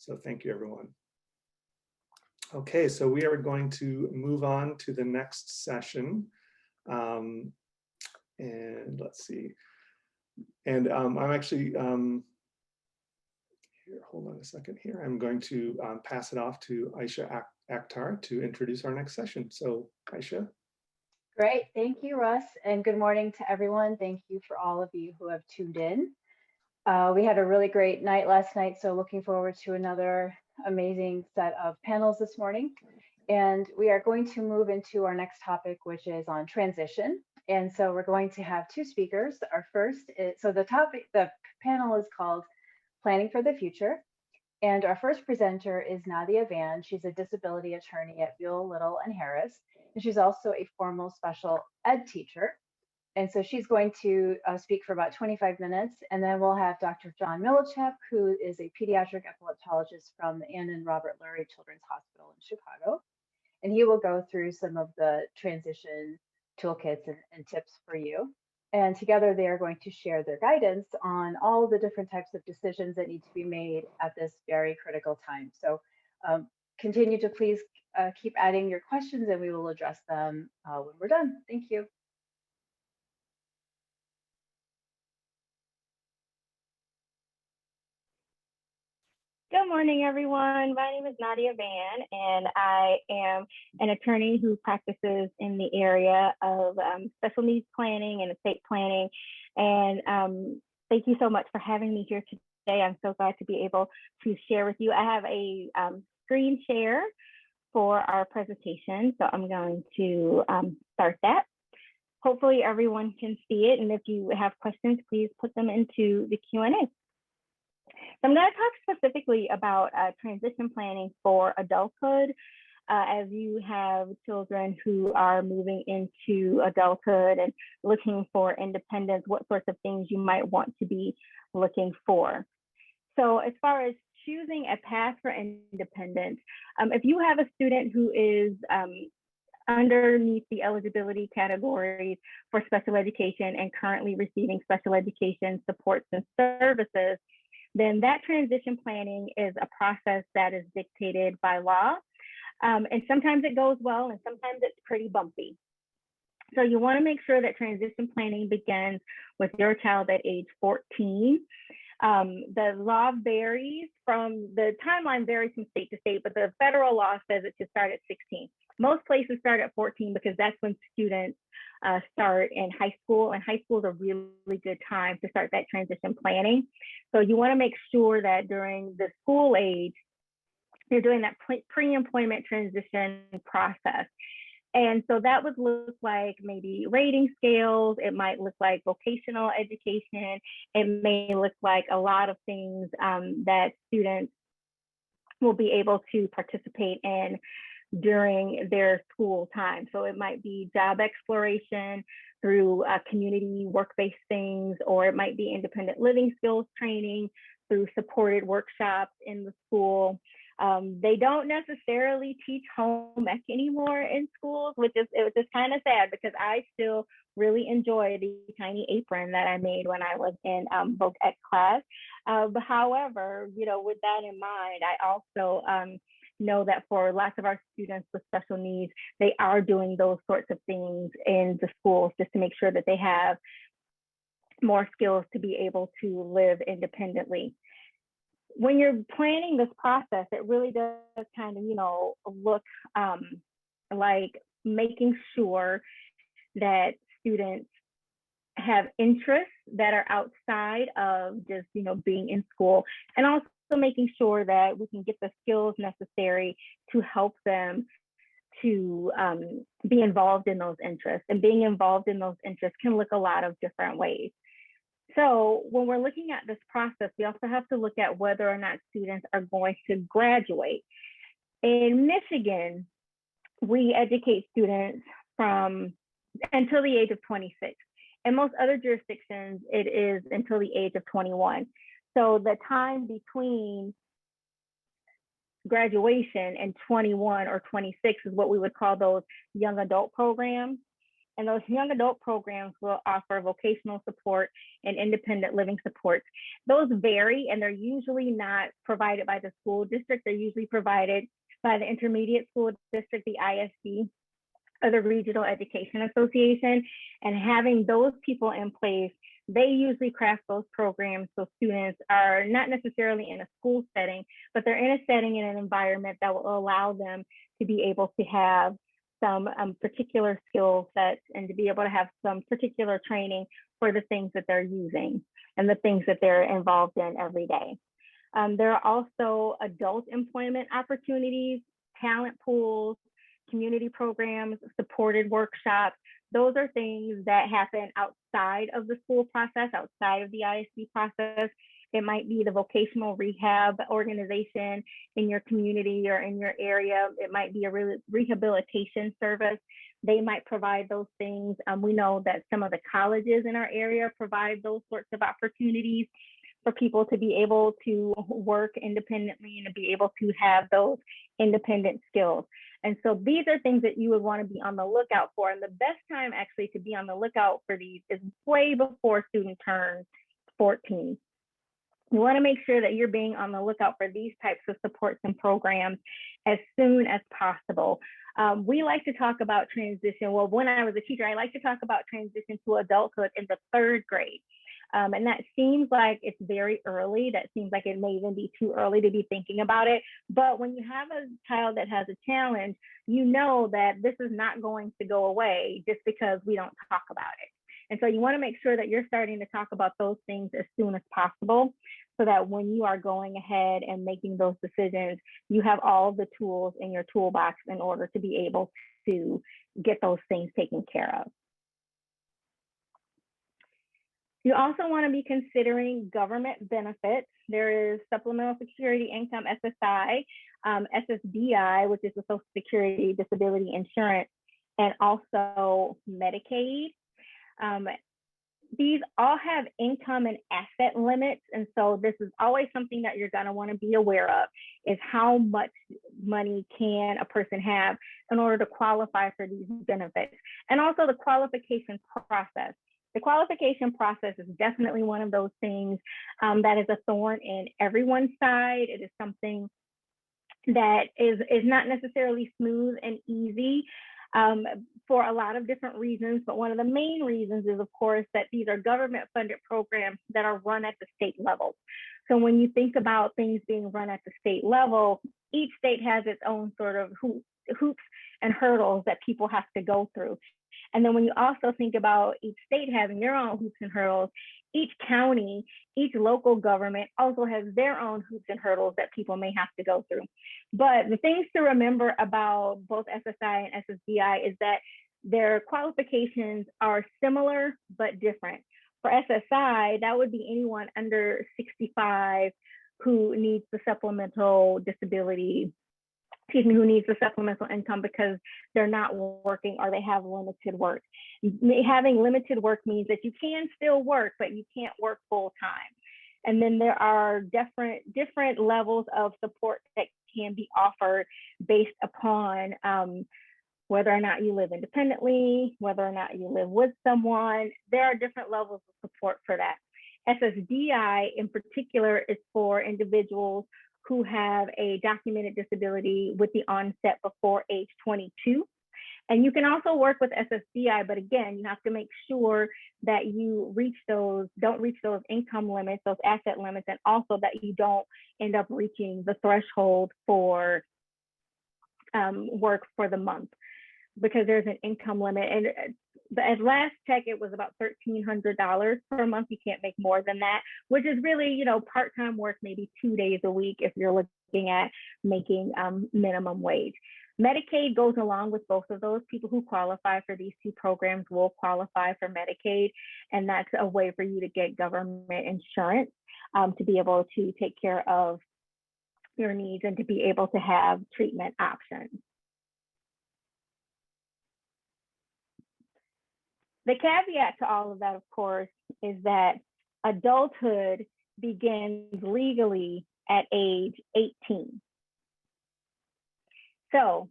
So thank you, everyone. Okay, so we are going to move on to the next session. And let's see. And I'm actually, here, hold on a second here. I'm going to pass it off to Aisha Akhtar to introduce our next session. So Aisha. Great, thank you, Russ, and good morning to everyone. Thank you for all of you who have tuned in. We had a really great night last night, so looking forward to another amazing set of panels this morning. And we are going to move into our next topic, which is on transition. And so we're going to have two speakers. Our first is, so the panel is called Planning for the Future. And our first presenter is Nadia Van. She's a disability attorney at Buell, Little and Harris. And she's also a formal special ed teacher. And so she's going to speak for about 25 minutes. And then we'll have Dr. John Milichap, who is a pediatric epileptologist from the Ann and Robert Lurie Children's Hospital in Chicago. And he will go through some of the transition toolkits and tips for you. And together they are going to share their guidance on all the different types of decisions that need to be made at this very critical time. So continue to please keep adding your questions and we will address them when we're done. Thank you. Good morning, everyone. My name is Nadia Van, and I am an attorney who practices in the area of special needs planning and estate planning. And thank you so much for having me here today. I'm so glad to be able to share with you. I have a screen share for our presentation, so I'm going to start that. Hopefully everyone can see it, and if you have questions, please put them into the Q&A. So I'm going to talk specifically about transition planning for adulthood, as you have children who are moving into adulthood and looking for independence, what sorts of things you might want to be looking for. So as far as choosing a path for independence, if you have a student who is underneath the eligibility categories for special education and currently receiving special education supports and services, then that transition planning is a process that is dictated by law. And sometimes it goes well and sometimes it's pretty bumpy. So you want to make sure that transition planning begins with your child at age 14. The law varies the timeline varies from state to state, but the federal law says it should start at 16. Most places start at 14 because that's when students start in high school, and high school is a really good time to start that transition planning. So you want to make sure that during the school age, you're doing that pre-employment transition process. And so that would look like maybe rating scales. It might look like vocational education. It may look like a lot of things that students will be able to participate in during their school time. So it might be job exploration through community work-based things, or it might be independent living skills training through supported workshops in the school. They don't necessarily teach home ec anymore in schools, which is kind of sad because I still really enjoy the tiny apron that I made when I was in voc ec class. But however, with that in mind, I also know that for lots of our students with special needs, they are doing those sorts of things in the schools just to make sure that they have more skills to be able to live independently. When you're planning this process, it really does kind of, look like making sure that students have interests that are outside of just, being in school, and also making sure that we can get the skills necessary to help them to be involved in those interests. And being involved in those interests can look a lot of different ways. So when we're looking at this process, we also have to look at whether or not students are going to graduate. In Michigan, we educate students until the age of 26. In most other jurisdictions, it is until the age of 21. So the time between graduation and 21 or 26 is what we would call those young adult programs. And those young adult programs will offer vocational support and independent living supports. Those vary, and they're usually not provided by the school district. They're usually provided by the intermediate school district, the ISD, or the Regional Education Association. And having those people in place, they usually craft those programs so students are not necessarily in a school setting, but they're in a setting, in an environment that will allow them to be able to have some particular skill sets and to be able to have some particular training for the things that they're using and the things that they're involved in every day. There are also adult employment opportunities, talent pools, community programs, supported workshops. Those are things that happen outside of the school process, outside of the ISD process. It might be the vocational rehab organization in your community or in your area. It might be a rehabilitation service. They might provide those things. We know that some of the colleges in our area provide those sorts of opportunities for people to be able to work independently and to be able to have those independent skills. And so these are things that you would want to be on the lookout for. And the best time actually to be on the lookout for these is way before student turns 14. You want to make sure that you're being on the lookout for these types of supports and programs as soon as possible. We like to talk about transition. Well, when I was a teacher, I like to talk about transition to adulthood in the 3rd grade. And that seems like it's very early. That seems like it may even be too early to be thinking about it. But when you have a child that has a challenge, you know that this is not going to go away just because we don't talk about it. And so you want to make sure that you're starting to talk about those things as soon as possible, so that when you are going ahead and making those decisions, you have all the tools in your toolbox in order to be able to get those things taken care of. You also want to be considering government benefits. There is Supplemental Security Income, SSI, SSDI, which is the Social Security Disability Insurance, and also Medicaid. These all have income and asset limits. And so this is always something that you're going to want to be aware of, is how much money can a person have in order to qualify for these benefits. And also the qualification process. The qualification process is definitely one of those things that is a thorn in everyone's side. It is something that is not necessarily smooth and easy for a lot of different reasons. But one of the main reasons is, of course, that these are government funded programs that are run at the state level. So when you think about things being run at the state level, each state has its own sort of hoops and hurdles that people have to go through. And then when you also think about each state having their own hoops and hurdles, each county, each local government also has their own hoops and hurdles that people may have to go through. But the things to remember about both SSI and SSDI is that their qualifications are similar but different. For SSI, that would be anyone under 65 who needs the supplemental disability, who needs the supplemental income because they're not working or they have limited work. Having limited work means that you can still work, but you can't work full time. And then there are different levels of support that can be offered based upon whether or not you live independently, whether or not you live with someone. There are different levels of support for that. SSDI in particular is for individuals who have a documented disability with the onset before age 22. And you can also work with SSDI, but again, you have to make sure that you don't reach those income limits, those asset limits, and also that you don't end up reaching the threshold for work for the month, because there's an income limit. And at last check, it was about $1,300 per month. You can't make more than that, which is really, part-time work, maybe 2 days a week if you're looking at making minimum wage. Medicaid goes along with both of those. People who qualify for these two programs will qualify for Medicaid, and that's a way for you to get government insurance to be able to take care of your needs and to be able to have treatment options. The caveat to all of that, of course, is that adulthood begins legally at age 18. So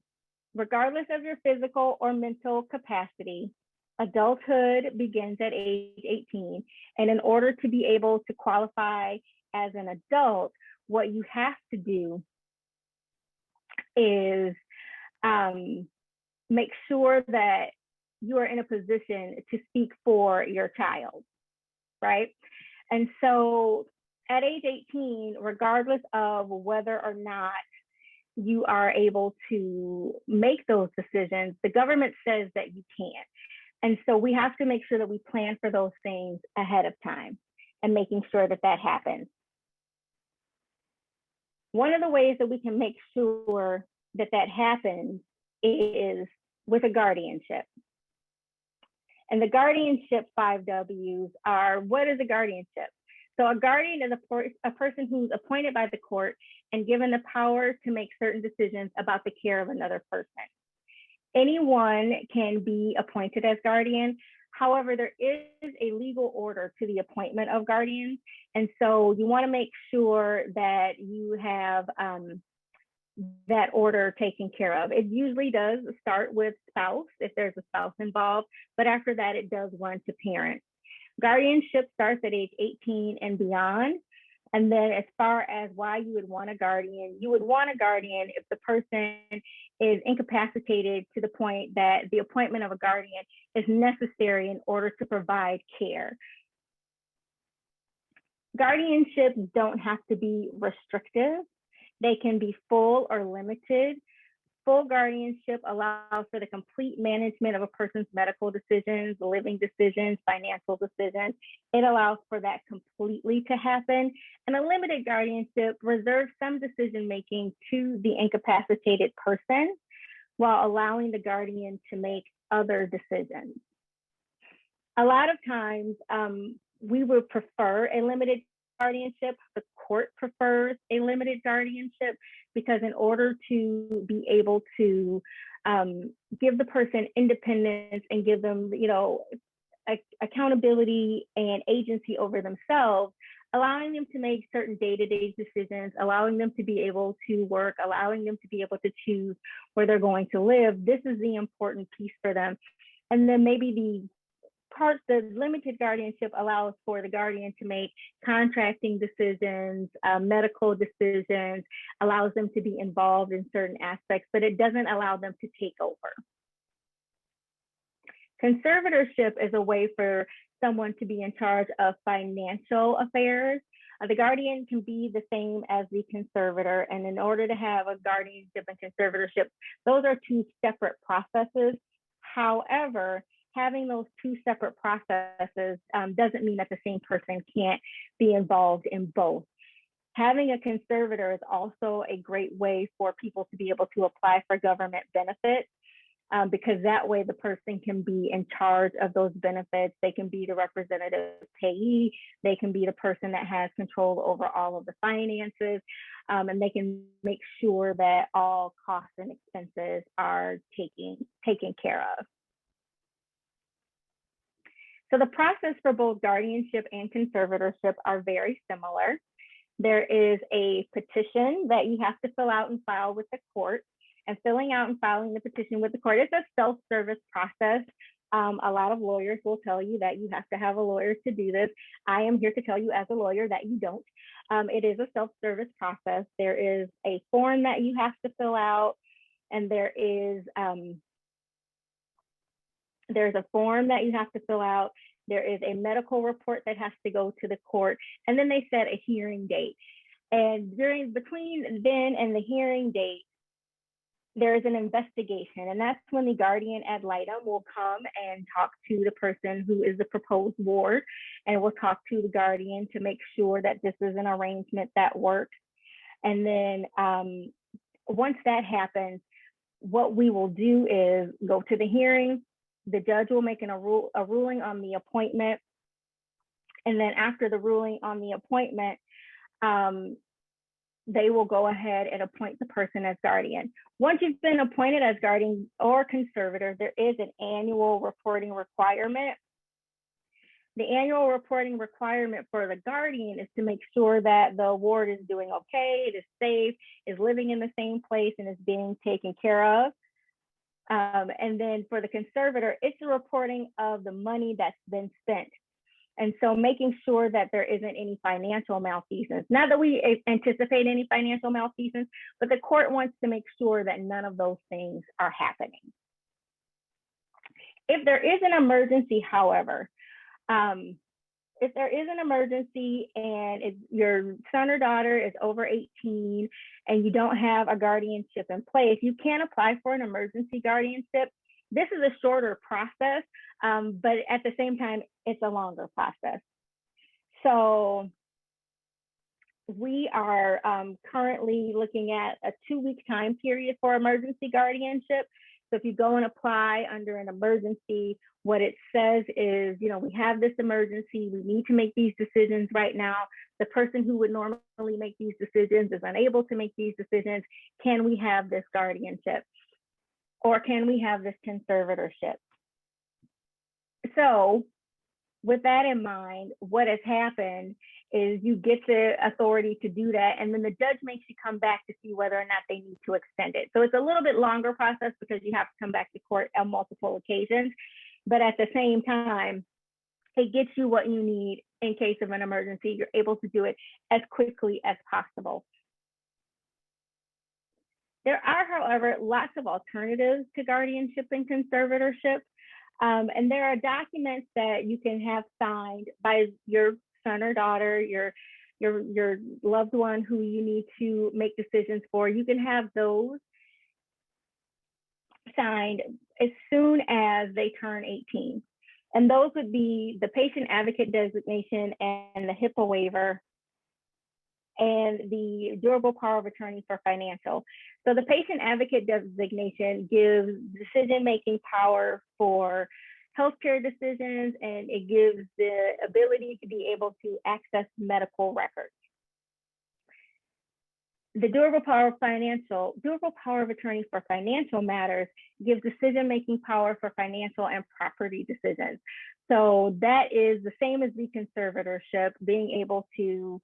regardless of your physical or mental capacity, Adulthood begins at age 18. And in order to be able to qualify as an adult, what you have to do is make sure that you are in a position to speak for your child, right? And so at age 18, regardless of whether or not you are able to make those decisions, the government says that you can't. And so we have to make sure that we plan for those things ahead of time and making sure that that happens. One of the ways that we can make sure that that happens is with a guardianship. And the guardianship 5 W's are, what is a guardianship? So a guardian is a person who's appointed by the court and given the power to make certain decisions about the care of another person. Anyone can be appointed as guardian. However, there is a legal order to the appointment of guardians. And so you want to make sure that you have that order taken care of. It usually does start with spouse, if there's a spouse involved, but after that, it does run to parents. Guardianship starts at age 18 and beyond. And then as far as why you would want a guardian, you would want a guardian if the person is incapacitated to the point that the appointment of a guardian is necessary in order to provide care. Guardianships don't have to be restrictive. They can be full or limited. Full guardianship allows for the complete management of a person's medical decisions, living decisions, financial decisions. It allows for that completely to happen. And a limited guardianship reserves some decision-making to the incapacitated person while allowing the guardian to make other decisions. A lot of times, we would prefer a limited guardianship. The court prefers a limited guardianship because in order to be able to give the person independence and give them, accountability and agency over themselves, allowing them to make certain day-to-day decisions, allowing them to be able to work, allowing them to be able to choose where they're going to live. This is the important piece for them. And then maybe the limited guardianship allows for the guardian to make contracting decisions, medical decisions, allows them to be involved in certain aspects, but it doesn't allow them to take over. Conservatorship is a way for someone to be in charge of financial affairs. The guardian can be the same as the conservator, and in order to have a guardianship and conservatorship, those are two separate processes. However, having those two separate processes doesn't mean that the same person can't be involved in both. Having a conservator is also a great way for people to be able to apply for government benefits because that way the person can be in charge of those benefits. They can be the representative payee. They can be the person that has control over all of the finances, and they can make sure that all costs and expenses are taken care of. So the process for both guardianship and conservatorship are very similar. There is a petition that you have to fill out and file with the court. And filling out and filing the petition with the court is a self-service process. A lot of lawyers will tell you that you have to have a lawyer to do this. I am here to tell you as a lawyer that you don't. It is a self-service process. There is a form that you have to fill out, and there's a form that you have to fill out. There is a medical report that has to go to the court, and then they set a hearing date. And between then and the hearing date, there is an investigation, and that's when the guardian ad litem will come and talk to the person who is the proposed ward, and will talk to the guardian to make sure that this is an arrangement that works. And then once that happens, what we will do is go to the hearing. The judge will make a ruling on the appointment. And then after the ruling on the appointment, they will go ahead and appoint the person as guardian. Once you've been appointed as guardian or conservator, there is an annual reporting requirement. The annual reporting requirement for the guardian is to make sure that the ward is doing okay, it is safe, is living in the same place, and is being taken care of. And then for the conservator, it's the reporting of the money that's been spent. And so making sure that there isn't any financial malfeasance. Not that we anticipate any financial malfeasance, but the court wants to make sure that none of those things are happening. If there is an emergency, however, if there is an emergency and your son or daughter is over 18 and you don't have a guardianship in place, you can apply for an emergency guardianship. This is a shorter process, but at the same time, it's a longer process. So we are currently looking at a 2-week time period for emergency guardianship. So if you go and apply under an emergency, what it says is, you know, we have this emergency, we need to make these decisions right now. The person who would normally make these decisions is unable to make these decisions. Can we have this guardianship? Or can we have this conservatorship? So with that in mind, what has happened is you get the authority to do that, and then the judge makes you come back to see whether or not they need to extend it. So it's a little bit longer process because you have to come back to court on multiple occasions, but at the same time, it gets you what you need in case of an emergency. You're able to do it as quickly as possible. There are, however, lots of alternatives to guardianship and conservatorship. And there are documents that you can have signed by your son or daughter, your loved one who you need to make decisions for. You can have those signed as soon as they turn 18. And those would be the patient advocate designation and the HIPAA waiver and the durable power of attorney for financial. So the patient advocate designation gives decision-making power for healthcare decisions, and it gives the ability to be able to access medical records. The durable power of attorney for financial matters gives decision-making power for financial and property decisions. So that is the same as the conservatorship, being able to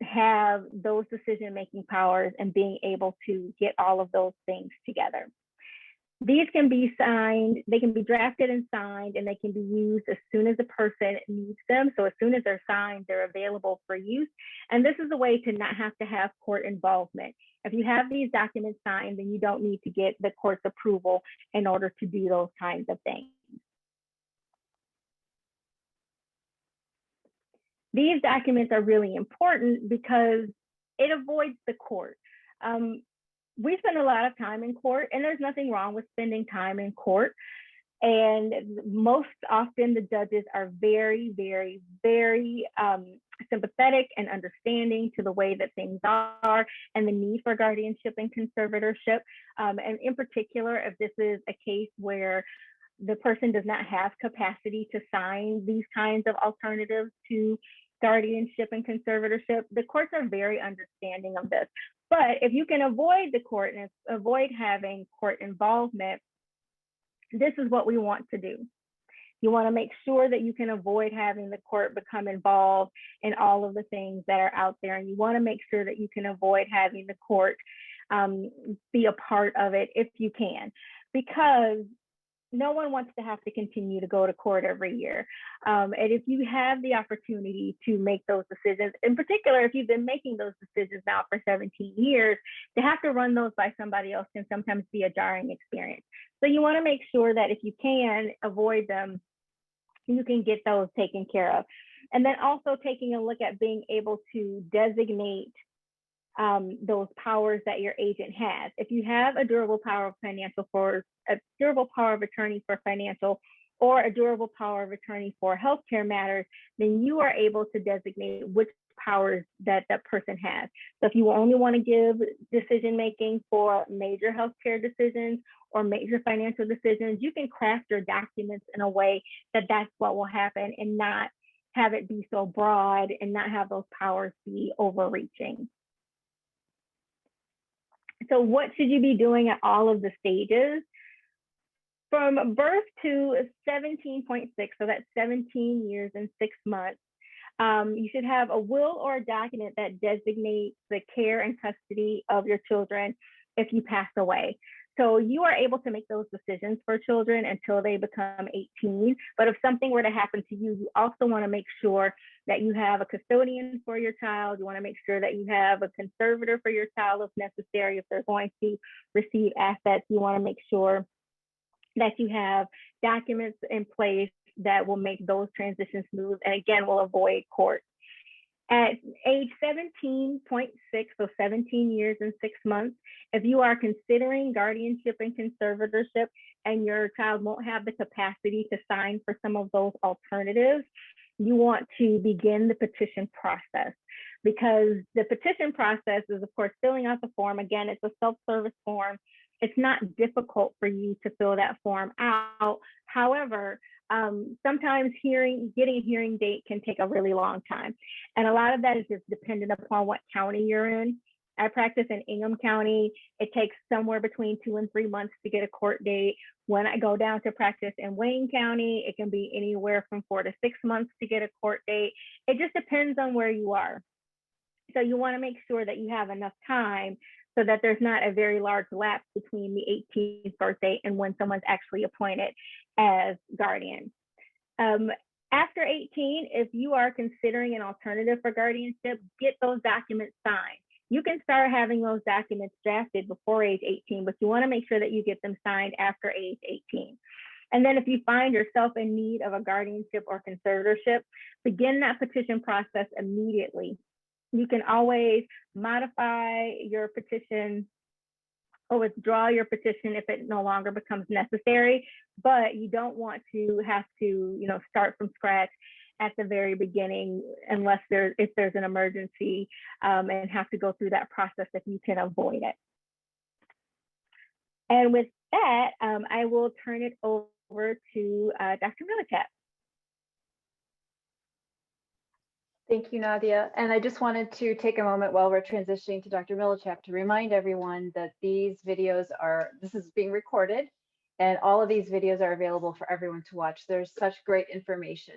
have those decision-making powers and being able to get all of those things together. These can be signed, they can be drafted and signed, and they can be used as soon as the person needs them. So as soon as they're signed, they're available for use. And this is a way to not have to have court involvement. If you have these documents signed, then you don't need to get the court's approval in order to do those kinds of things. These documents are really important because it avoids the court. We spend a lot of time in court, and there's nothing wrong with spending time in court. And most often the judges are very, very, very sympathetic and understanding to the way that things are and the need for guardianship and conservatorship. And in particular, if this is a case where the person does not have capacity to sign these kinds of alternatives to guardianship and conservatorship, the courts are very understanding of this. But if you can avoid the court and avoid having court involvement, this is what we want to do. You want to make sure that you can avoid having the court become involved in all of the things that are out there. And you want to make sure that you can avoid having the court be a part of it if you can, because no one wants to have to continue to go to court every year. And if you have the opportunity to make those decisions, in particular, if you've been making those decisions now for 17 years, to have to run those by somebody else can sometimes be a jarring experience. So you want to make sure that if you can avoid them, you can get those taken care of. And then also taking a look at being able to designate those powers that your agent has. If you have a durable power of attorney for financial, or a durable power of attorney for healthcare matters, then you are able to designate which powers that person has. So if you only want to give decision-making for major healthcare decisions or major financial decisions, you can craft your documents in a way that that's what will happen, and not have it be so broad and not have those powers be overreaching. So what should you be doing at all of the stages? From birth to 17.6, so that's 17 years and 6 months, you should have a will or a document that designates the care and custody of your children if you pass away. So you are able to make those decisions for children until they become 18. But if something were to happen to you, you also want to make sure that you have a custodian for your child. You want to make sure that you have a conservator for your child if necessary. If they're going to receive assets, you want to make sure that you have documents in place that will make those transitions smooth and again will avoid court. At age 17.6, so 17 years and 6 months, if you are considering guardianship and conservatorship and your child won't have the capacity to sign for some of those alternatives, you want to begin the petition process, because the petition process is, of course, filling out the form. Again, it's a self-service form. It's not difficult for you to fill that form out. However, sometimes getting a hearing date can take a really long time. And a lot of that is just dependent upon what county you're in. I practice in Ingham County. It takes somewhere between 2 and 3 months to get a court date. When I go down to practice in Wayne County, it can be anywhere from 4 to 6 months to get a court date. It just depends on where you are. So you want to make sure that you have enough time so that there's not a very large lapse between the 18th birthday and when someone's actually appointed as guardian. After 18, if you are considering an alternative for guardianship, get those documents signed. You can start having those documents drafted before age 18, but you want to make sure that you get them signed after age 18. And then if you find yourself in need of a guardianship or conservatorship, begin that petition process immediately. You can always modify your petition or withdraw your petition if it no longer becomes necessary, but you don't want to have to, start from scratch at the very beginning unless if there's an emergency and have to go through that process if you can avoid it. And with that, I will turn it over to Dr. Milichap. Thank you, Nadia. And I just wanted to take a moment while we're transitioning to Dr. Milichap to remind everyone that this is being recorded, and all of these videos are available for everyone to watch. There's such great information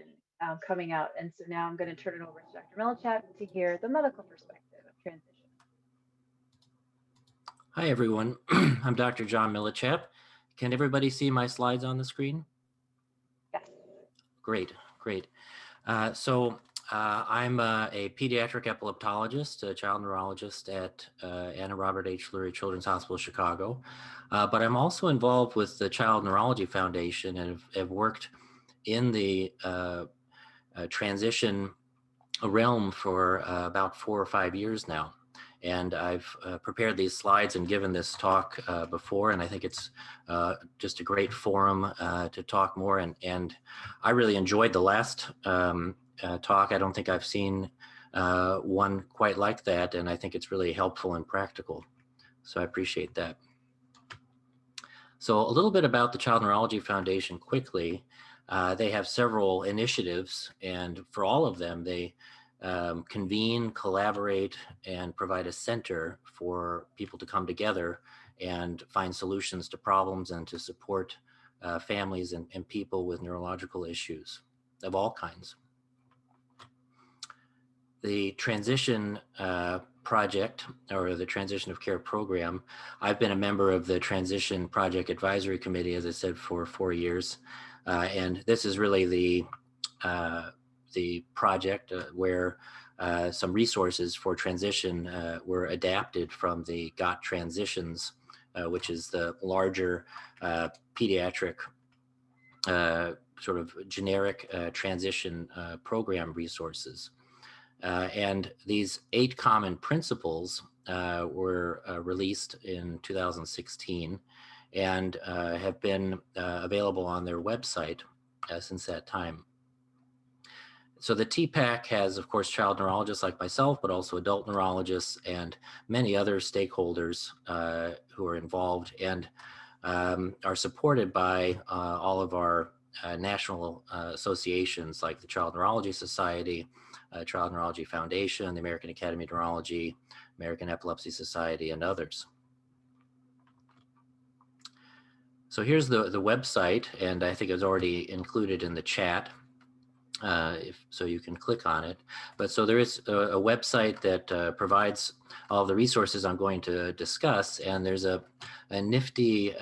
coming out. And so now I'm going to turn it over to Dr. Milichap to hear the medical perspective of transition. Hi, everyone. I'm Dr. John Milichap. Can everybody see my slides on the screen? Yes. Great. I'm a pediatric epileptologist, a child neurologist at Anna Robert H. Lurie Children's Hospital, Chicago. But I'm also involved with the Child Neurology Foundation and have worked in the transition realm for about 4 or 5 years now. And I've prepared these slides and given this talk before, and I think it's just a great forum to talk more. And I really enjoyed the last talk. I don't think I've seen one quite like that, and I think it's really helpful and practical. So I appreciate that. So a little bit about the Child Neurology Foundation quickly. They have several initiatives, and for all of them, they convene, collaborate, and provide a center for people to come together and find solutions to problems and to support families and people with neurological issues of all kinds. The transition project, or the transition of care program, I've been a member of the Transition Project Advisory Committee, as I said, for 4 years. And this is really the project where some resources for transition were adapted from the GOT Transitions, which is the larger pediatric sort of generic transition program resources. And these 8 common principles were released in 2016 and have been available on their website since that time. So the TPAC has, of course, child neurologists like myself, but also adult neurologists and many other stakeholders who are involved and are supported by all of our national associations like the Child Neurology Society, Child Neurology Foundation, the American Academy of Neurology, American Epilepsy Society, and others. So here's the website, and I think it's already included in the chat. so you can click on it. But so there is a website that provides all the resources I'm going to discuss, and there's a nifty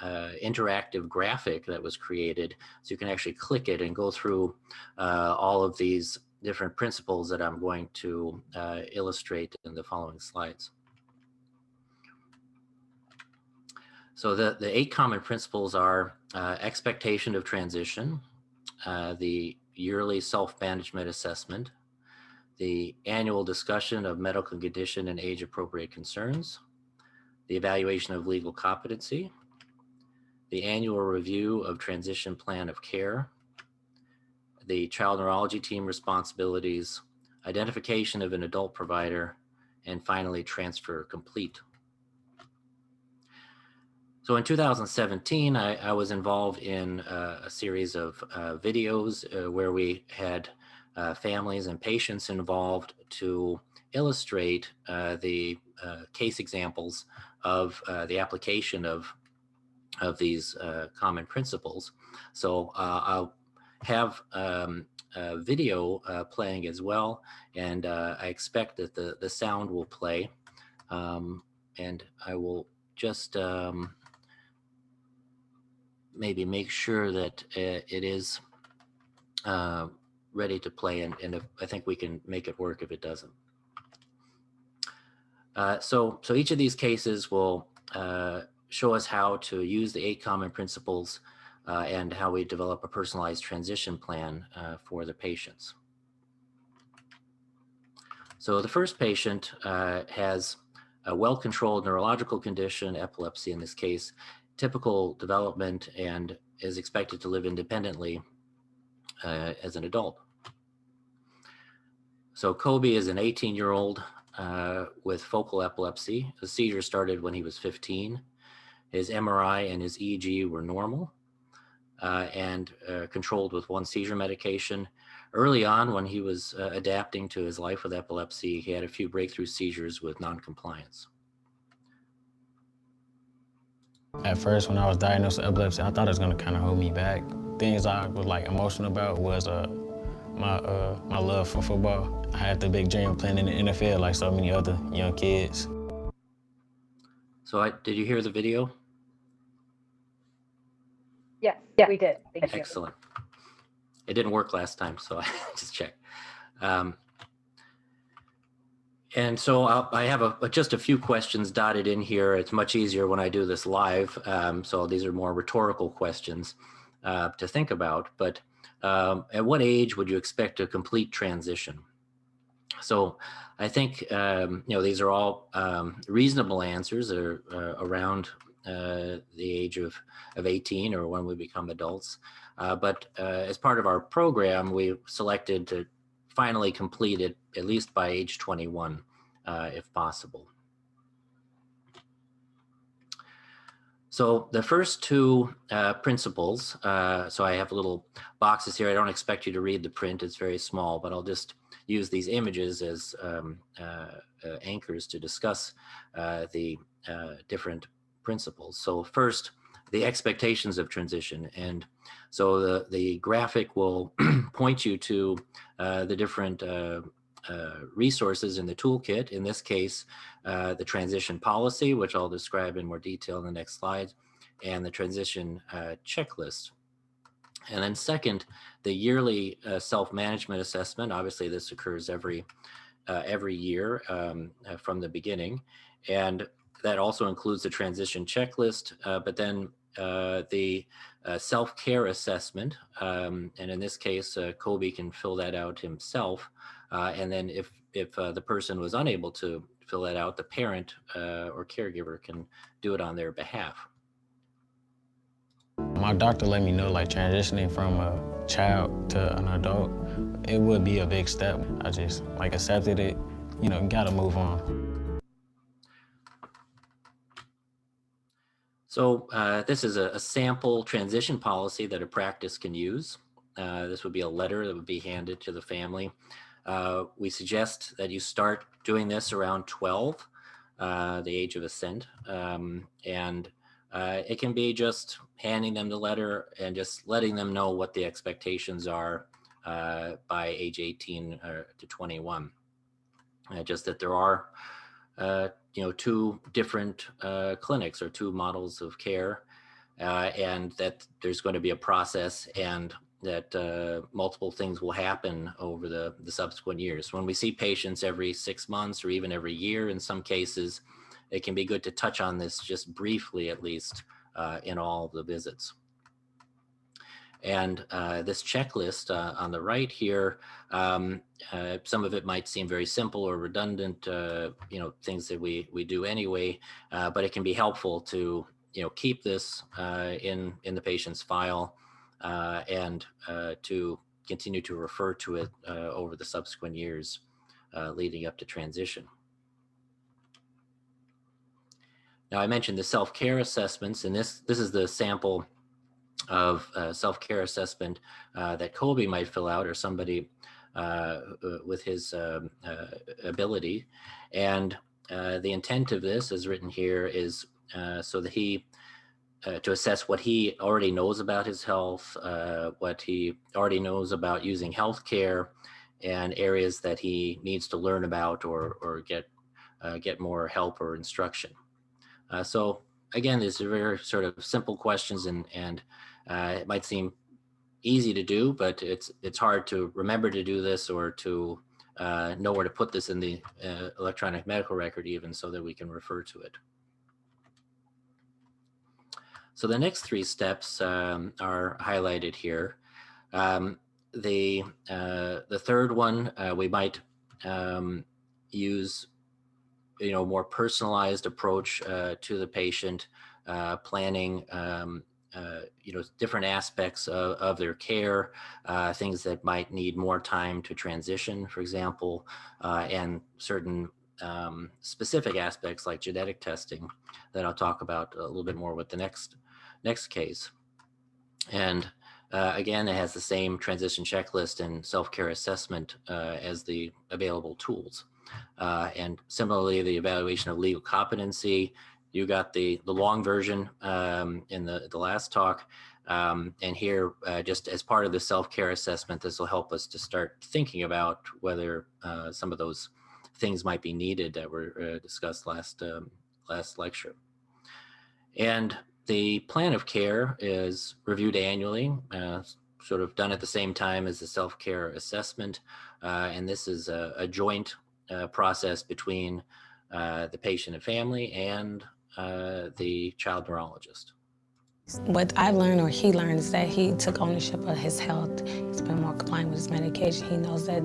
interactive graphic that was created, so you can actually click it and go through all of these different principles that I'm going to illustrate in the following slides. So the 8 common principles are expectation of transition, the yearly self-management assessment, the annual discussion of medical condition and age-appropriate concerns, the evaluation of legal competency, the annual review of transition plan of care, the child neurology team responsibilities, identification of an adult provider, and finally, transfer complete. So in 2017, I was involved in a series of videos where we had families and patients involved to illustrate the case examples of the application of these common principles. So I'll have a video playing as well, and I expect that the sound will play, and I will just maybe make sure that it is ready to play, and if, I think we can make it work if it doesn't. So each of these cases will show us how to use the 8 common principles and how we develop a personalized transition plan for the patients. So the first patient has a well-controlled neurological condition, epilepsy in this case, typical development, and is expected to live independently as an adult. So Kobe is an 18-year-old with focal epilepsy. The seizure started when he was 15. His MRI and his EEG were normal and controlled with 1 seizure medication. Early on, when he was adapting to his life with epilepsy, he had a few breakthrough seizures with non-compliance. At first, when I was diagnosed with epilepsy, I thought it was gonna kind of hold me back. Things I was like emotional about was my love for football. I had the big dream of playing in the NFL like so many other young kids. So did you hear the video? Yes, we did. Thank you. Excellent. It didn't work last time, so I just checked. And so I have just a few questions dotted in here. It's much easier when I do this live. So these are more rhetorical questions to think about. But at what age would you expect a complete transition? So I think, these are all reasonable answers. They're around the age of 18 or when we become adults. But as part of our program, we selected to finally complete it at least by age 21, if possible. So the first 2 principles, so I have little boxes here. I don't expect you to read the print. It's very small, but I'll just use these images as anchors to discuss the different principles. So first, the expectations of transition. And so the graphic will point you to the different resources in the toolkit. In this case, the transition policy, which I'll describe in more detail in the next slide, and the transition checklist. And then second, the yearly self-management assessment. Obviously, this occurs every year from the beginning. And that also includes the transition checklist, but then the self-care assessment. And in this case, Kobe can fill that out himself. And then if the person was unable to fill that out, the parent or caregiver can do it on their behalf. My doctor let me know, like, transitioning from a child to an adult, it would be a big step. I just, like, accepted it, gotta move on. So this is a sample transition policy that a practice can use. This would be a letter that would be handed to the family. We suggest that you start doing this around 12, the age of assent. And it can be just handing them the letter and just letting them know what the expectations are by age 18 to 21. Just that there are, two different clinics or two models of care, and that there's going to be a process, and that multiple things will happen over the subsequent years. When we see patients every 6 months or even every year in some cases, it can be good to touch on this just briefly, at least, in all of the visits. And this checklist on the right here, some of it might seem very simple or redundant, things that we do anyway, but it can be helpful to keep this in the patient's file, and to continue to refer to it over the subsequent years leading up to transition. Now, I mentioned the self-care assessments, and this is the sample of self-care assessment that Colby might fill out, or somebody with his ability. And the intent of this, is written here, is so that he to assess what he already knows about his health, what he already knows about using healthcare, and areas that he needs to learn about or get more help or instruction. So again, these are very sort of simple questions, and it might seem easy to do, but it's hard to remember to do this, or to know where to put this in the electronic medical record, even, so that we can refer to it. So the next three steps are highlighted here. The third one, we might use more personalized approach to the patient, planning different aspects of their care, things that might need more time to transition, for example, and certain specific aspects like genetic testing that I'll talk about a little bit more with the next case. And again, it has the same transition checklist and self-care assessment as the available tools. And similarly, the evaluation of legal competency, you got the long version in the last talk. And here, just as part of the self-care assessment, this will help us to start thinking about whether some of those things might be needed that were discussed last lecture. And the plan of care is reviewed annually, sort of done at the same time as the self-care assessment. And this is a joint process between the patient and family and the child neurologist. What I learned, or he learned, is that he took ownership of his health. He's been more compliant with his medication. He knows that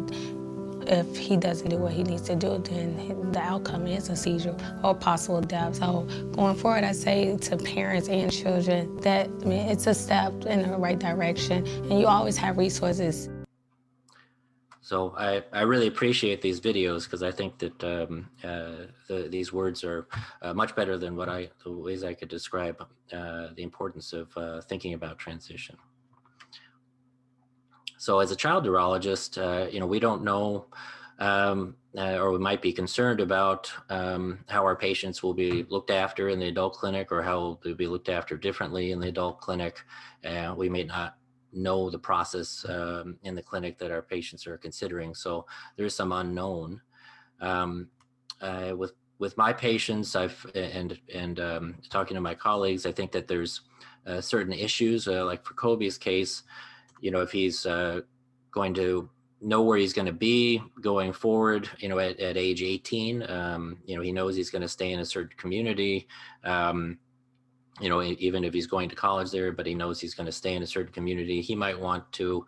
if he doesn't do what he needs to do, then the outcome is a seizure or possible death. So going forward, I say to parents and children that, it's a step in the right direction, and you always have resources. So I really appreciate these videos, because I think that these words are much better than the ways I could describe the importance of thinking about transition. So as a child neurologist, we don't know, or we might be concerned about how our patients will be looked after in the adult clinic, or how they'll be looked after differently in the adult clinic. We may not know the process in the clinic that our patients are considering. So there's some unknown. With my patients, and talking to my colleagues, I think that there's certain issues, like for Kobe's case, if he's going to know where he's going to be going forward, at age 18, he knows he's going to stay in a certain community, even if he's going to college there, but he knows he's going to stay in a certain community. He might want to,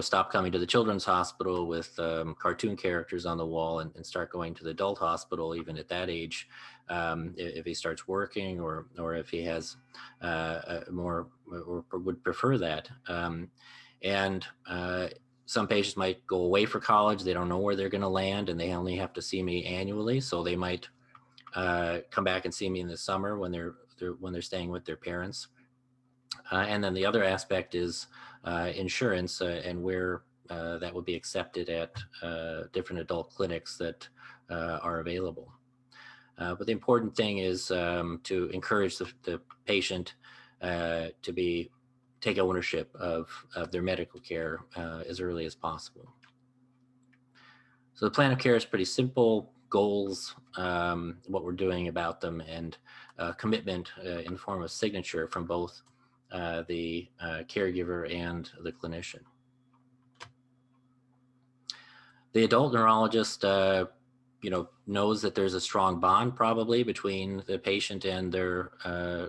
stop coming to the children's hospital with cartoon characters on the wall, and start going to the adult hospital, even at that age, if he starts working, or if he has more, or would prefer that. And some patients might go away for college. They don't know where they're going to land, and they only have to see me annually. So they might come back and see me in the summer when they're staying with their parents. And then the other aspect is insurance, and where that would be accepted at different adult clinics that are available. But the important thing is to encourage the patient to take ownership of their medical care as early as possible. So the plan of care is pretty simple: goals, what we're doing about them, and commitment in the form of signature from both the caregiver and the clinician. The adult neurologist, knows that there's a strong bond probably between the patient and their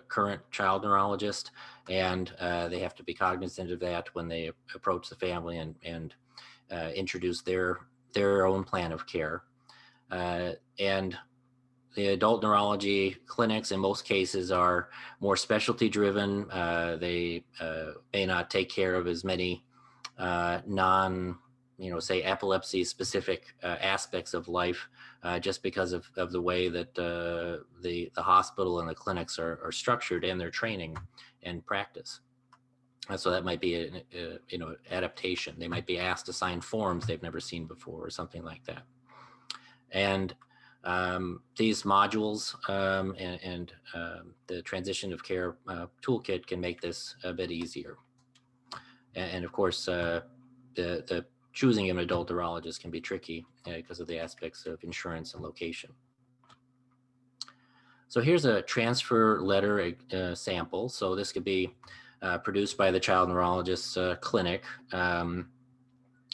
current child neurologist, and they have to be cognizant of that when they approach the family and introduce their own plan of care. And the adult neurology clinics in most cases are more specialty driven. They may not take care of as many say epilepsy specific aspects of life just because of the way that the hospital and the clinics are structured and their training and practice. So that might be an adaptation. They might be asked to sign forms they've never seen before or something like that. And these modules and the transition of care toolkit can make this a bit easier. And of course, the choosing an adult neurologist can be tricky because of the aspects of insurance and location. So here's a transfer letter sample. So this could be produced by the child neurologist's clinic. And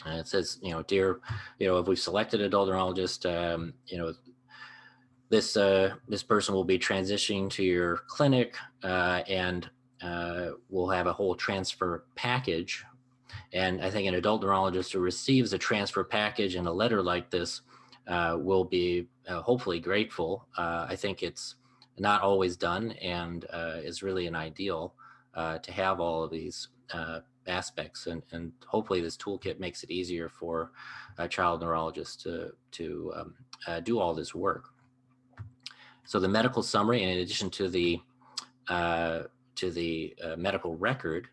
it says, dear, if we've selected adult neurologist, this person will be transitioning to your clinic and we'll have a whole transfer package. And I think an adult neurologist who receives a transfer package and a letter like this will be hopefully grateful. I think it's not always done and is really an ideal to have all of these aspects. And hopefully this toolkit makes it easier for a child neurologist to do all this work. So the medical summary, in addition to the medical record,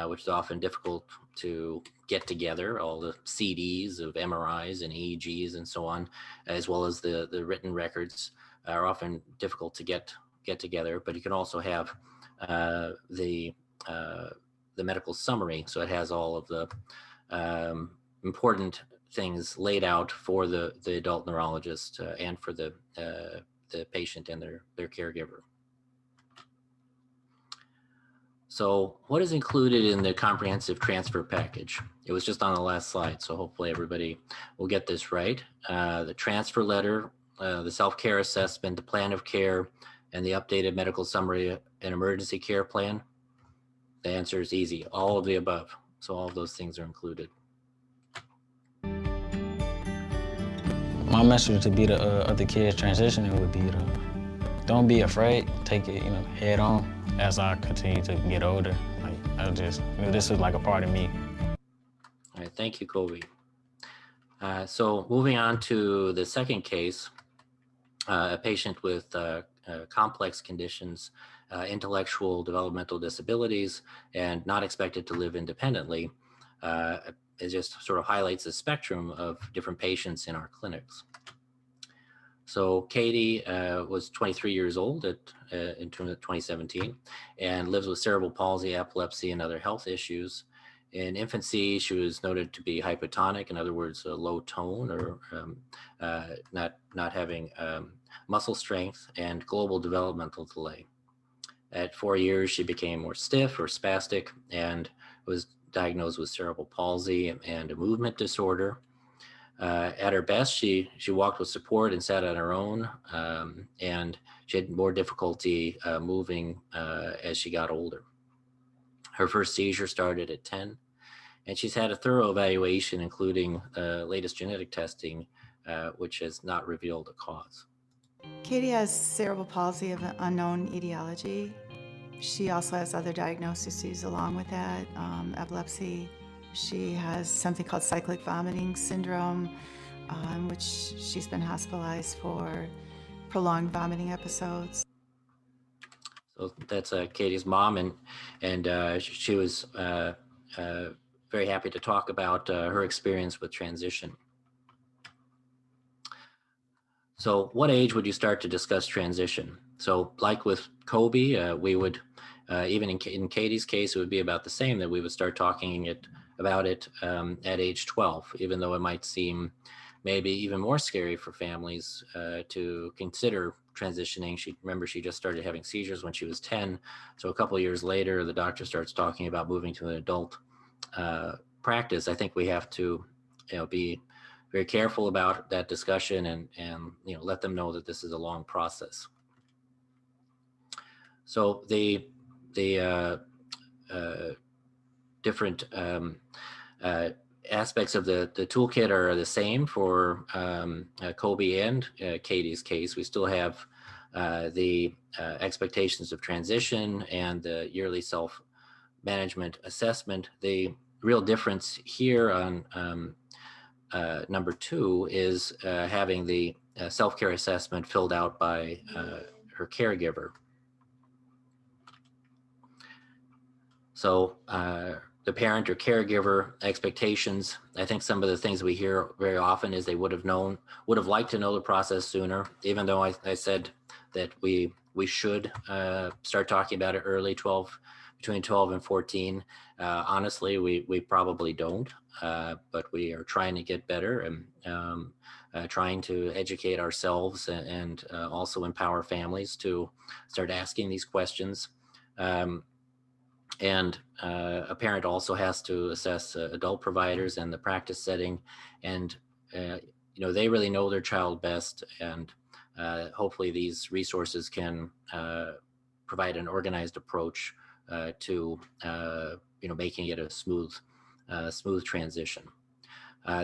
which is often difficult to get together, all the CDs of MRIs and EEGs and so on, as well as the written records are often difficult to get together. But you can also have the medical summary, so it has all of the important things laid out for the adult neurologist and for the patient and their caregiver. So what is included in the comprehensive transfer package? It was just on the last slide, so hopefully everybody will get this right. The transfer letter, the self-care assessment, the plan of care, and the updated medical summary and emergency care plan. The answer is easy, all of the above. So all of those things are included. My message to be the other kids transitioning would be don't be afraid, take it, head on. As I continue to get older, I just this is like a part of me. All right, thank you, Kobe. So moving on to the second case, a patient with complex conditions, intellectual developmental disabilities, and not expected to live independently. It just sort of highlights the spectrum of different patients in our clinics. So Katie was 23 years old in 2017 and lives with cerebral palsy, epilepsy, and other health issues. In infancy, she was noted to be hypotonic, in other words, a low tone or not having muscle strength, and global developmental delay. At 4 years, she became more stiff or spastic and was diagnosed with cerebral palsy and a movement disorder. At her best, she walked with support and sat on her own, and she had more difficulty moving as she got older. Her first seizure started at 10, and she's had a thorough evaluation, including latest genetic testing, which has not revealed a cause. Katie has cerebral palsy of an unknown etiology. She also has other diagnoses along with that, epilepsy. She has something called cyclic vomiting syndrome, which she's been hospitalized for prolonged vomiting episodes. So that's Katie's mom, and she was very happy to talk about her experience with transition. So what age would you start to discuss transition? So like with Kobe, we would Even in Katie's case, it would be about the same, that we would start talking about it at age 12, even though it might seem maybe even more scary for families to consider transitioning. She just started having seizures when she was 10. So a couple of years later, the doctor starts talking about moving to an adult practice. I think we have to, be very careful about that discussion and let them know that this is a long process. So the different aspects of the toolkit are the same for Kobe and Katie's case. We still have the expectations of transition and the yearly self-management assessment. The real difference here on number 2 is having the self-care assessment filled out by her caregiver. So the parent or caregiver expectations, I think some of the things we hear very often is they would have liked to know the process sooner, even though I said that we should start talking about it early, between 12 and 14. Honestly, we probably don't, but we are trying to get better and trying to educate ourselves and also empower families to start asking these questions. And a parent also has to assess adult providers and the practice setting, and they really know their child best, and hopefully these resources can provide an organized approach to making it a smooth transition.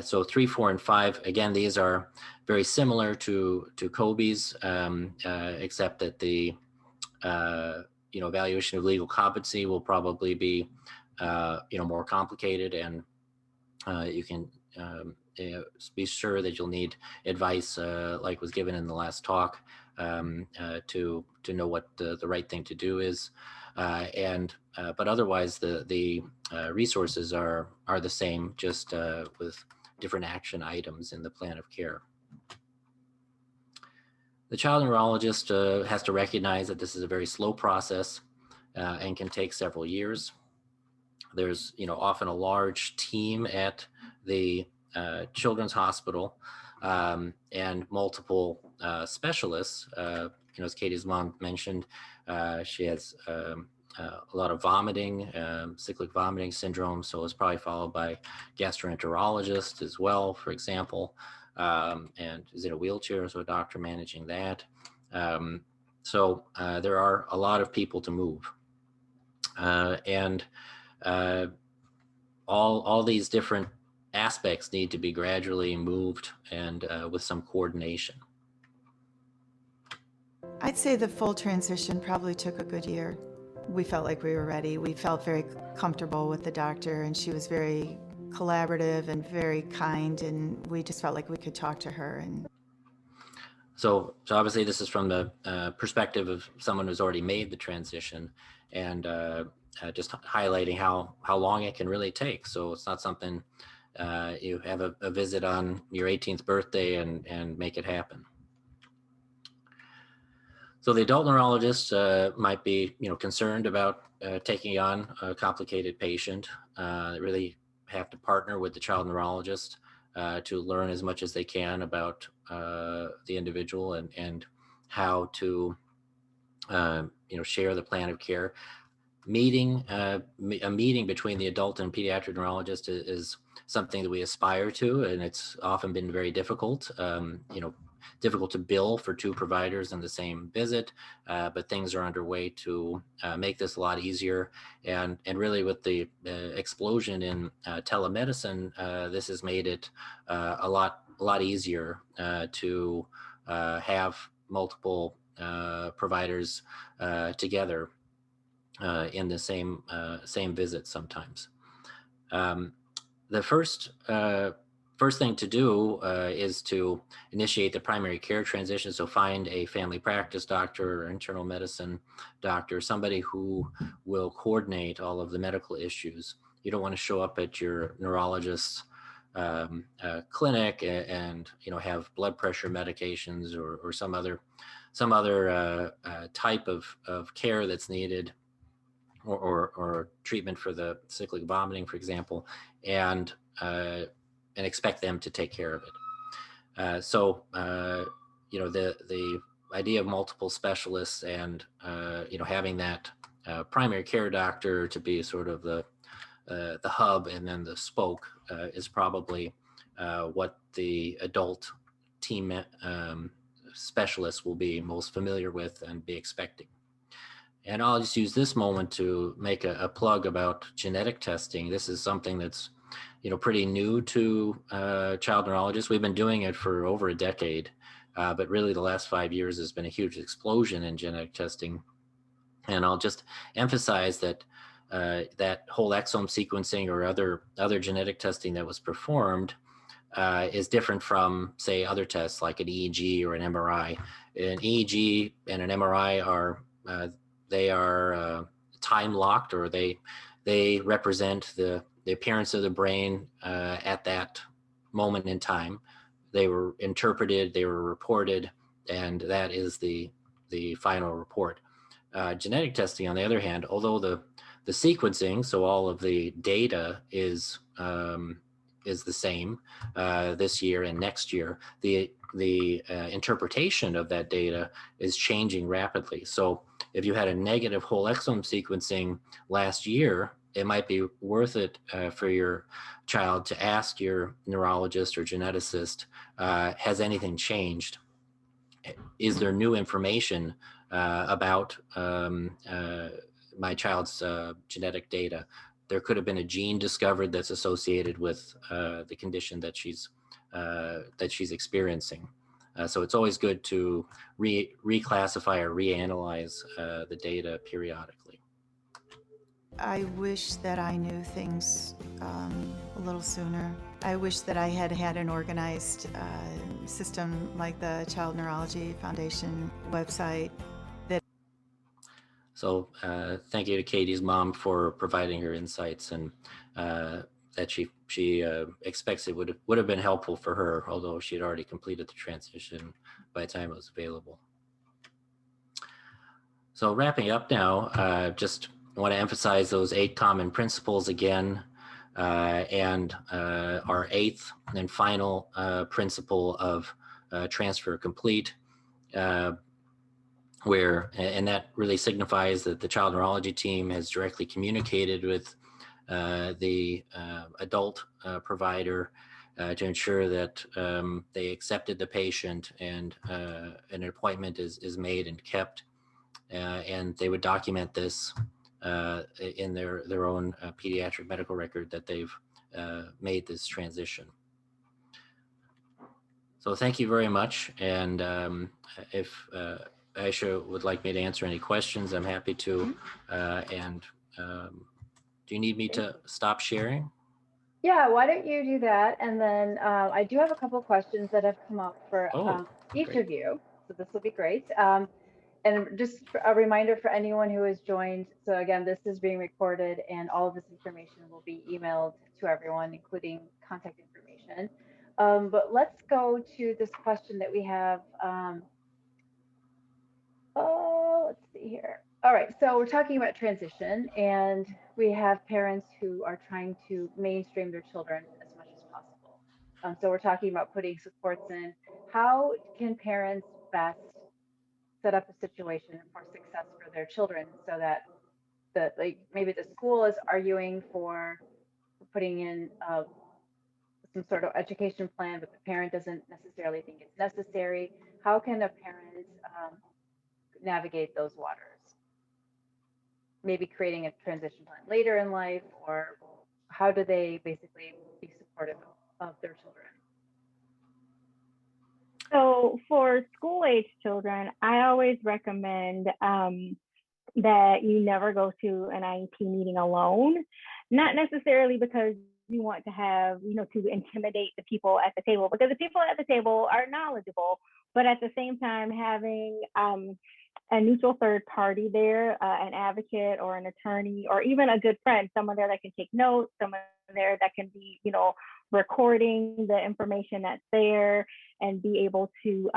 So 3, 4, and 5, again, these are very similar to Kobe's, except that the evaluation of legal competency will probably be, more complicated, and you can be sure that you'll need advice, like was given in the last talk, to know what the right thing to do is, but otherwise the resources are the same, just with different action items in the plan of care. The child neurologist has to recognize that this is a very slow process and can take several years. There's, often a large team at the children's hospital and multiple specialists. As Katie's mom mentioned, she has a lot of vomiting, cyclic vomiting syndrome, so it's probably followed by gastroenterologist as well, for example. And is in a wheelchair, so a doctor managing that. So there are a lot of people to move. And all these different aspects need to be gradually moved and with some coordination. I'd say the full transition probably took a good year. We felt like we were ready. We felt very comfortable with the doctor, and she was very collaborative and very kind, and we just felt like we could talk to her. And so obviously this is from the perspective of someone who's already made the transition, and just highlighting how long it can really take. So it's not something you have a visit on your 18th birthday and make it happen. So the adult neurologist might be concerned about taking on a complicated patient. They really have to partner with the child neurologist to learn as much as they can about the individual and how to share the plan of care. A meeting between the adult and pediatric neurologist is something that we aspire to, and it's often been very difficult. Difficult to bill for 2 providers in the same visit, but things are underway to make this a lot easier. And really with the explosion in telemedicine, this has made it a lot easier to have multiple providers together in the same visit sometimes. The first thing to do is to initiate the primary care transition. So find a family practice doctor or internal medicine doctor, somebody who will coordinate all of the medical issues. You don't want to show up at your neurologist's clinic and have blood pressure medications or some other type of care that's needed or treatment for the cyclic vomiting, for example, and expect them to take care of it. So the idea of multiple specialists and having that primary care doctor to be sort of the hub and then the spoke is probably what the adult team specialists will be most familiar with and be expecting. And I'll just use this moment to make a plug about genetic testing. This is something that's pretty new to child neurologists. We've been doing it for over a decade, but really the last 5 years has been a huge explosion in genetic testing. And I'll just emphasize that that whole exome sequencing or other genetic testing that was performed is different from, say, other tests like an EEG or an MRI. An EEG and an MRI are time locked, or they represent the appearance of the brain at that moment in time. They were interpreted, they were reported, and that is the final report. Genetic testing, on the other hand, although the sequencing, so all of the data is the same this year and next year, the interpretation of that data is changing rapidly. So if you had a negative whole exome sequencing last year, it might be worth it for your child to ask your neurologist or geneticist, has anything changed? Is there new information about my child's genetic data? There could have been a gene discovered that's associated with the condition that she's experiencing. So it's always good to reclassify or reanalyze the data periodically. I wish that I knew things a little sooner. I wish that I had had an organized system like the Child Neurology Foundation website. So thank you to Katie's mom for providing her insights, and that she expects it would have been helpful for her, although she had already completed the transition by the time it was available. So wrapping up now, just want to emphasize those 8 common principles again, and our 8th and final principle of transfer complete, and that really signifies that the child neurology team has directly communicated with the adult provider to ensure that they accepted the patient and an appointment is made and kept, and they would document this in their own pediatric medical record that they've made this transition. So thank you very much, and if Aisha would like me to answer any questions, I'm happy to. And do you need me to stop sharing? Yeah, why don't you do that? And then I do have a couple questions that have come up for each great. of you. So this will be great. And just a reminder for anyone who has joined. So again, this is being recorded and all of this information will be emailed to everyone, including contact information. But let's go to this question that we have. Let's see here. All right, so we're talking about transition, and we have parents who are trying to mainstream their children as much as possible. So we're talking about putting supports in. How can parents best set up a situation for success for their children so that maybe the school is arguing for putting in some sort of education plan, but the parent doesn't necessarily think it's necessary? How can a parent navigate those waters? Maybe creating a transition plan later in life, or how do they basically be supportive of their children? So for school-age children, I always recommend that you never go to an IEP meeting alone, not necessarily because you want to have, to intimidate the people at the table, because the people at the table are knowledgeable, but at the same time, having a neutral third party there, an advocate or an attorney, or even a good friend, someone there that can take notes, someone there that can be, recording the information that's there and be able to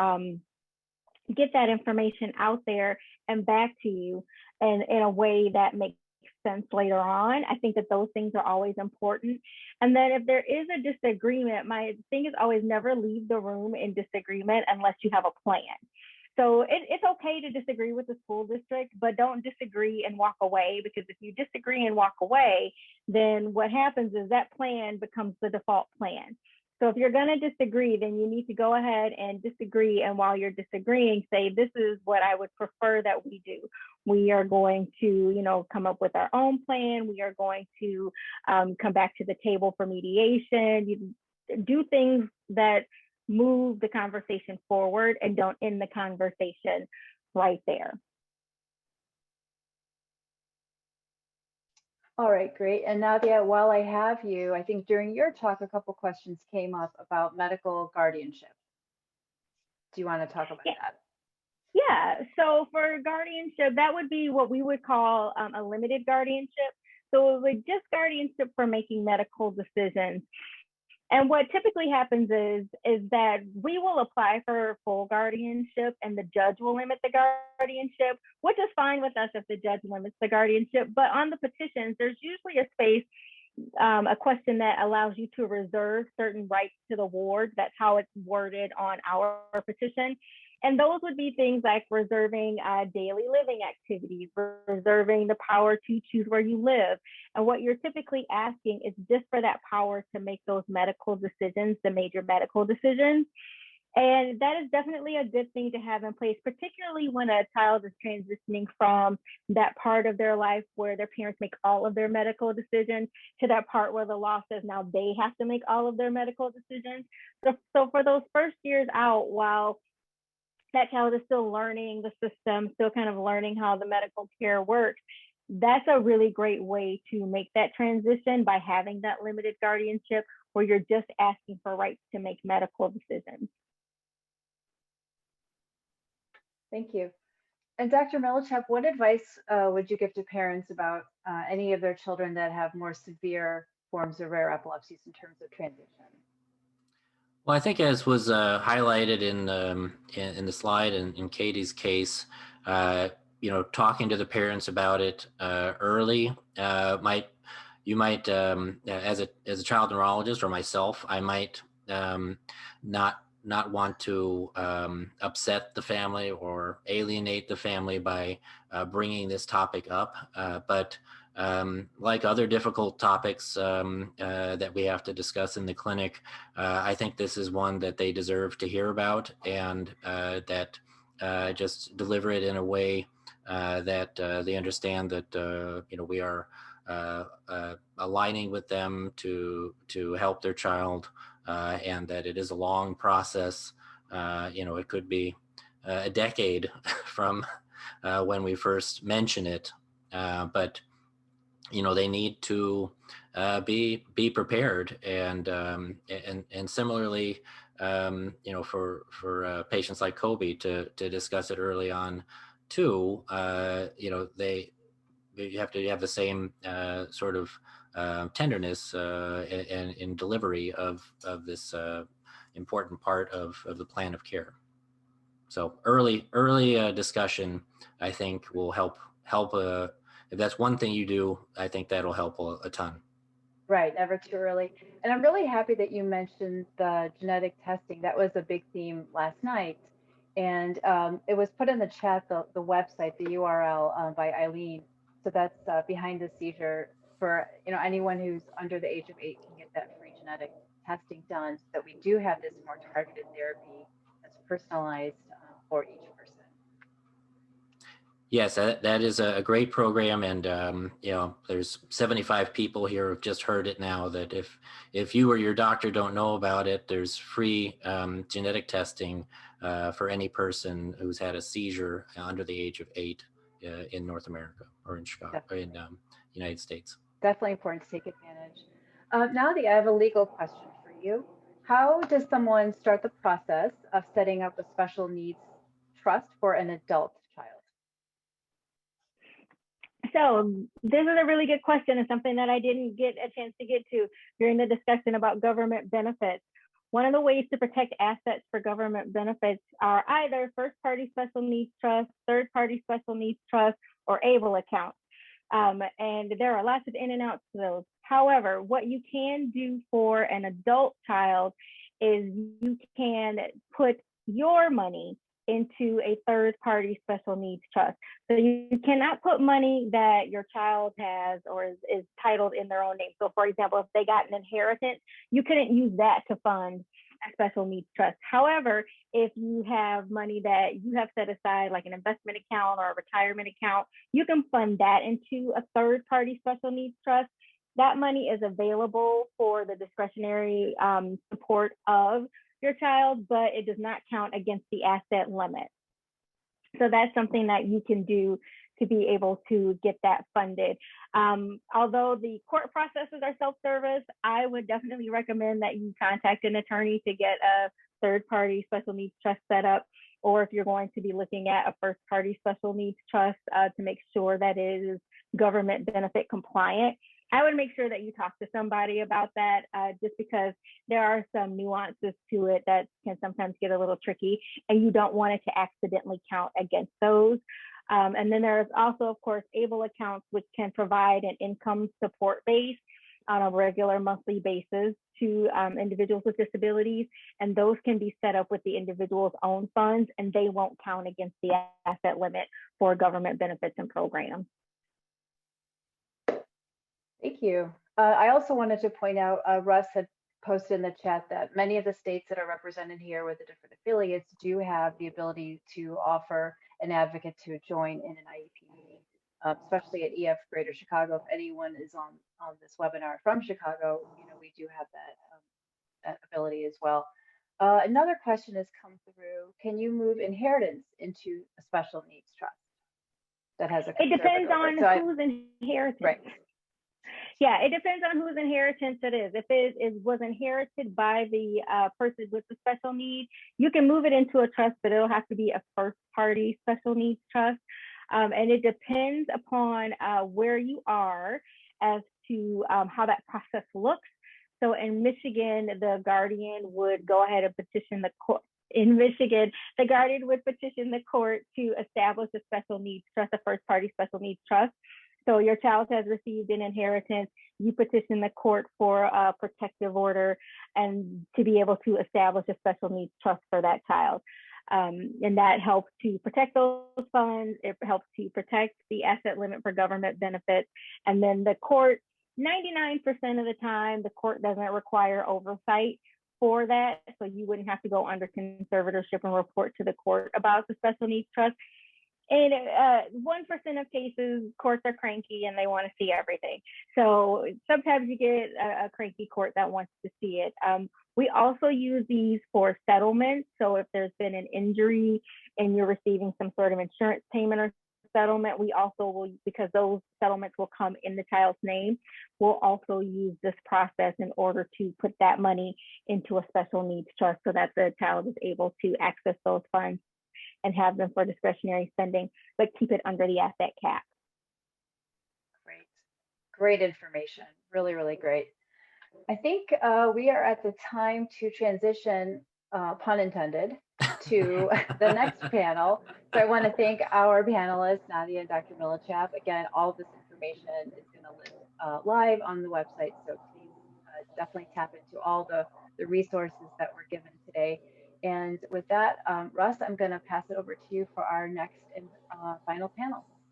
get that information out there and back to you in a way that makes sense later on. I think that those things are always important. And then if there is a disagreement, my thing is always never leave the room in disagreement unless you have a plan. So it's okay to disagree with the school district, but don't disagree and walk away, because if you disagree and walk away, then what happens is that plan becomes the default plan. So if you're going to disagree, then you need to go ahead and disagree. And while you're disagreeing, say, this is what I would prefer that we do. We are going to, come up with our own plan. We are going to come back to the table for mediation. You do things that move the conversation forward and don't end the conversation right there. All right, great. And Nadia, while I have you, I think during your talk, a couple questions came up about medical guardianship. Do you want to talk about that? Yeah, so for guardianship, that would be what we would call a limited guardianship. So it would just guardianship for making medical decisions. And what typically happens is that we will apply for full guardianship and the judge will limit the guardianship, which is fine with us if the judge limits the guardianship. But on the petitions, there's usually a space, a question that allows you to reserve certain rights to the ward. That's how it's worded on our petition. And those would be things like reserving daily living activities, reserving the power to choose where you live. And what you're typically asking is just for that power to make those medical decisions, the major medical decisions. And that is definitely a good thing to have in place, particularly when a child is transitioning from that part of their life where their parents make all of their medical decisions to that part where the law says now they have to make all of their medical decisions. So for those first years out, while that child is still learning the system, still kind of learning how the medical care works, that's a really great way to make that transition by having that limited guardianship where you're just asking for rights to make medical decisions. Thank you. And Dr. Milichap, what advice would you give to parents about any of their children that have more severe forms of rare epilepsies in terms of transition? Well, I think as was highlighted in the slide in Katie's case, talking to the parents about it early you might as a child neurologist or myself, I might not want to upset the family or alienate the family by bringing this topic up, but like other difficult topics that we have to discuss in the clinic, I think this is one that they deserve to hear about, and that just deliver it in a way that they understand that we are aligning with them to help their child, and that it is a long process. It could be a decade from when we first mention it, but they need to be prepared, and similarly, for patients like Kobe to discuss it early on too. You have to have the same sort of tenderness and in delivery of this important part of the plan of care. So early discussion, I think, will help. If that's one thing you do, I think that'll help a ton. Right, never too early. And I'm really happy that you mentioned the genetic testing. That was a big theme last night. And it was put in the chat, the website, the URL by Eileen. So that's Behind the Seizure for anyone who's under the age of 8 can get that free genetic testing done, so that we do have this more targeted therapy that's personalized for each person. Yes, that is a great program, and there's 75 people here who've just heard it now. That if you or your doctor don't know about it, there's free genetic testing for any person who's had a seizure under the age of 8 in North America or in Chicago, or in United States. Definitely important to take advantage. Nadia, I have a legal question for you. How does someone start the process of setting up a special needs trust for an adult child? So this is a really good question, and something that I didn't get a chance to get to during the discussion about government benefits. One of the ways to protect assets for government benefits are either first-party special needs trust, third-party special needs trust, or ABLE accounts. And there are lots of in and outs to those. However, what you can do for an adult child is you can put your money into a third-party special needs trust. So you cannot put money that your child has or is titled in their own name. So for example, if they got an inheritance, you couldn't use that to fund a special needs trust. However, if you have money that you have set aside, like an investment account or a retirement account, you can fund that into a third-party special needs trust. That money is available for the discretionary support of your child, but it does not count against the asset limit. So that's something that you can do to be able to get that funded. Although the court processes are self-service, I would definitely recommend that you contact an attorney to get a third-party special needs trust set up, or if you're going to be looking at a first-party special needs trust to make sure that it is government benefit compliant. I would make sure that you talk to somebody about that, just because there are some nuances to it that can sometimes get a little tricky, and you don't want it to accidentally count against those. And then there's also, of course, ABLE accounts, which can provide an income support base on a regular monthly basis to individuals with disabilities. And those can be set up with the individual's own funds, and they won't count against the asset limit for government benefits and programs. Thank you. I also wanted to point out, Russ had posted in the chat that many of the states that are represented here with the different affiliates do have the ability to offer an advocate to join in an IEP meeting, especially at EF Greater Chicago. If anyone is on this webinar from Chicago, we do have that ability as well. Another question has come through. Can you move inheritance into a special needs trust that has a It depends on whose inheritance. Right. Yeah, it depends on whose inheritance it is. If it was inherited by the person with the special need, you can move it into a trust, but it'll have to be a first-party special needs trust. And it depends upon where you are as to how that process looks. So in Michigan, the guardian would go ahead and petition the court. In Michigan, the guardian would petition the court to establish a special needs trust, a first-party special needs trust. So your child has received an inheritance, you petition the court for a protective order and to be able to establish a special needs trust for that child. And that helps to protect those funds. It helps to protect the asset limit for government benefits. And then the court, 99% of the time, the court doesn't require oversight for that. So you wouldn't have to go under conservatorship and report to the court about the special needs trust. In 1% of cases, courts are cranky and they want to see everything. So sometimes you get a cranky court that wants to see it. We also use these for settlements. So if there's been an injury and you're receiving some sort of insurance payment or settlement, we also will, because those settlements will come in the child's name, we'll also use this process in order to put that money into a special needs trust so that the child is able to access those funds and have them for discretionary spending, but keep it under the asset cap. Great information. Really, really great. I think we are at the time to transition, pun intended, to the next panel. So I want to thank our panelists, Nadia and Dr. Milichap. Again, all of this information is going to live live on the website, so please definitely tap into all the resources that were given today. And with that, Russ, I'm going to pass it over to you for our next and final panel.